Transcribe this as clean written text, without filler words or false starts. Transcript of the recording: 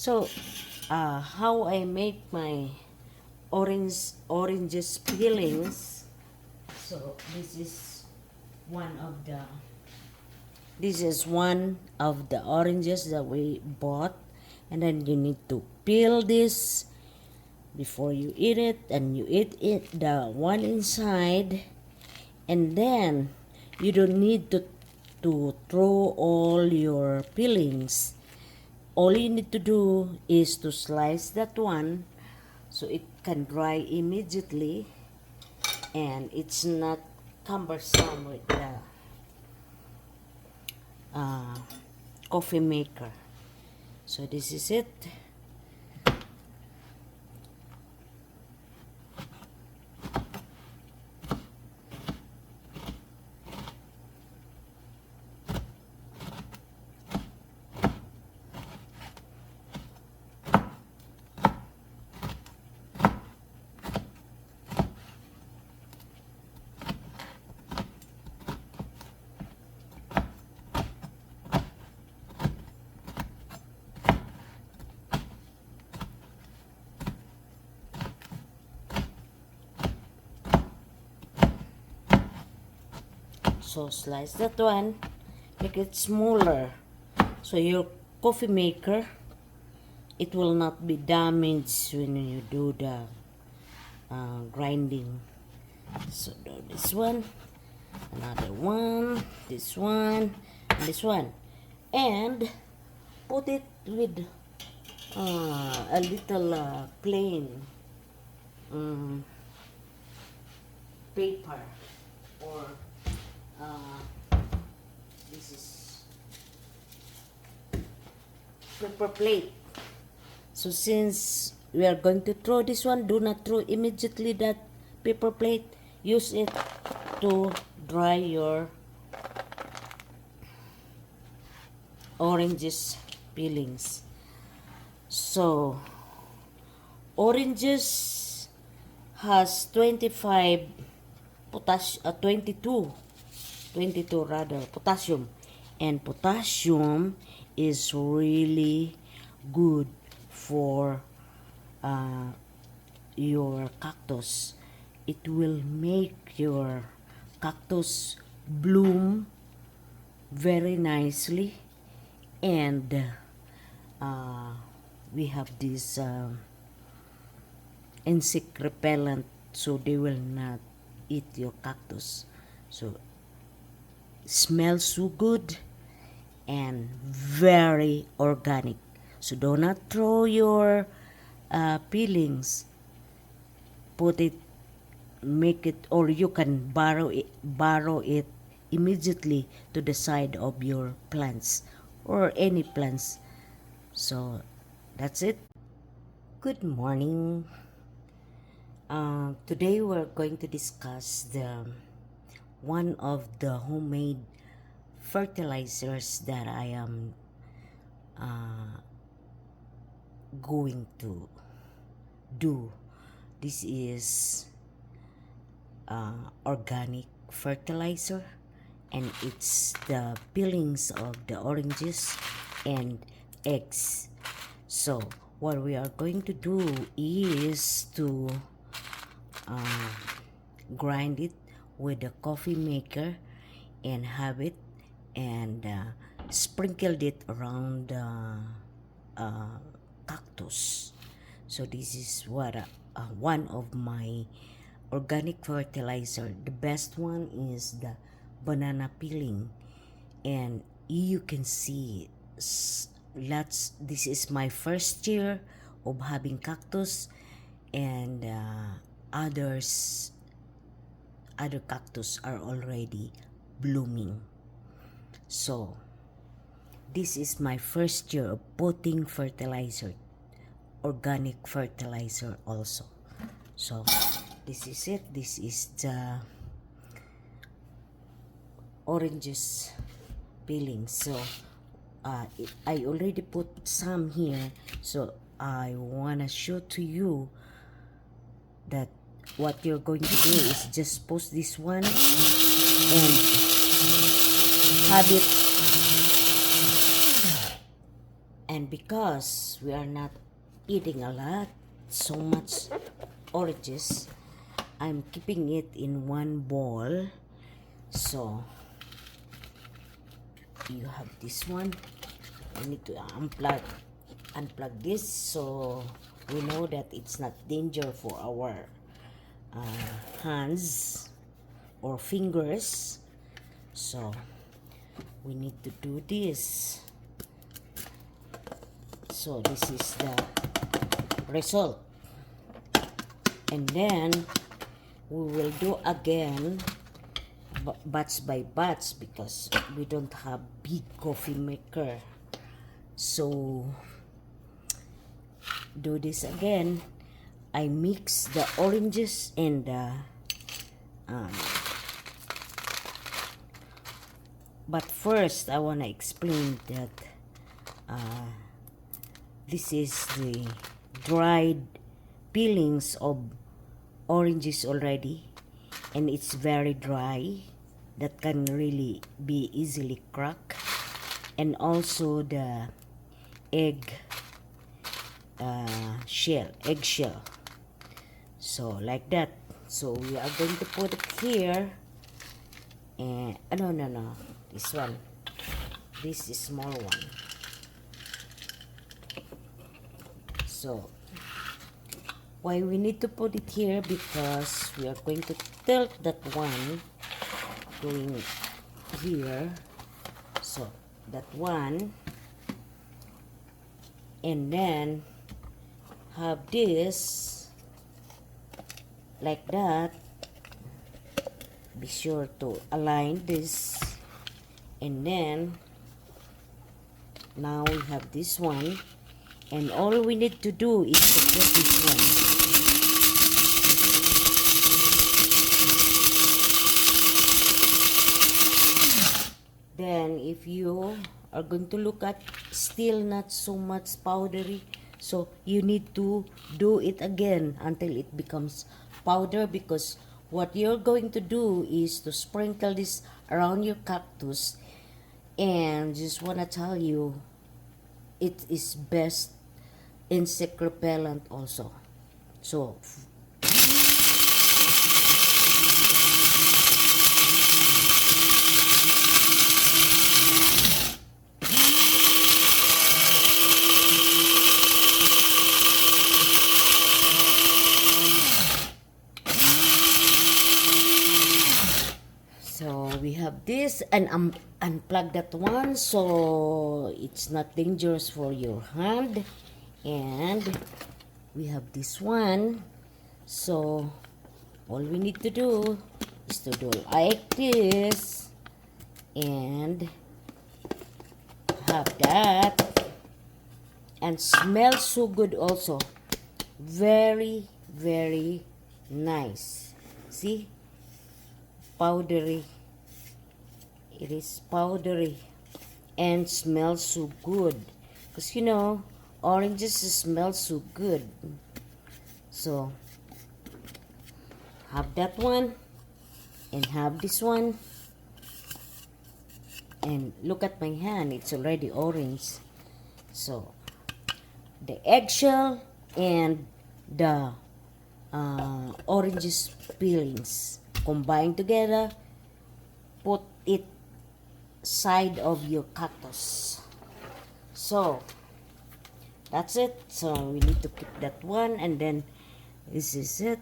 So, how I make my oranges peelings. So one of the this is one of the oranges that we bought, and then you need to peel this before you eat it, and you eat it the one inside, and then you don't need to throw all your peelings. All you need to do is to slice that one so it can dry immediately, and it's not cumbersome with the uh, coffee maker. So this is it. So slice that one, make it smaller, so your coffee maker, it will not be damaged when you do the grinding. So do this one, another one, this one, and this one, and put it with a little plain paper, or this is paper plate. So since we are going to throw this one, do not throw immediately that paper plate. Use it to dry your oranges peelings. So oranges has 25 22 rather potassium, and potassium is really good for your cactus. It will make your cactus bloom very nicely, and we have this insect repellent, so they will not eat your cactus. So smells so good and very organic. So do not throw your peelings. Put it, make it, or you can borrow it immediately to the side of your plants or any plants. So that's it. Good morning. Today we're going to discuss the one of the homemade fertilizers that I am going to do. This is organic fertilizer, and it's the peelings of the oranges and eggs. So what we are going to do is to grind it with the coffee maker and have it, and sprinkled it around the cactus. So this is what one of my organic fertilizer. The best one is the banana peeling, and you can see this is my first year of having cactus, and other cactus are already blooming. So this is my first year of putting fertilizer, organic fertilizer also. So this is it. This is the oranges peeling. So I already put some here, so I wanna show to you that what you're going to do is just post this one and have it And because we are not eating a lot, so much oranges, I'm keeping it in one bowl. So you have this one. I need to unplug this so we know that it's not danger for our hands or fingers. So we need to do this. So this is the result, and then we will do again batch by batch because we don't have big coffee maker. So do this again. I mix the oranges and the but first I want to explain that this is the dried peelings of oranges already, and it's very dry, that can really be easily cracked. And also the eggshell. So like that. So we are going to put it here, and no, this one, this is small one. So why we need to put it here, because we are going to tilt that one going here. So that one, and then have this like that. Be sure to align this, and then now we have this one, and all we need to do is to put this one. Then if you are going to look at still not so much powdery, so you need to do it again until it becomes powder, because what you're going to do is to sprinkle this around your cactus. And just want to tell you, it is best insect repellent also. So we have this, and unplug that one so it's not dangerous for your hand. And we have this one, so all we need to do is to do like this and have that, and smells so good also, very nice. See, powdery, it is powdery and smells so good, because oranges smell so good. So have that one and have this one, and look at my hand, it's already orange. So the eggshell and the oranges peelings combined together, put it side of your cactus. So that's it. So we need to keep that one, and then this is it.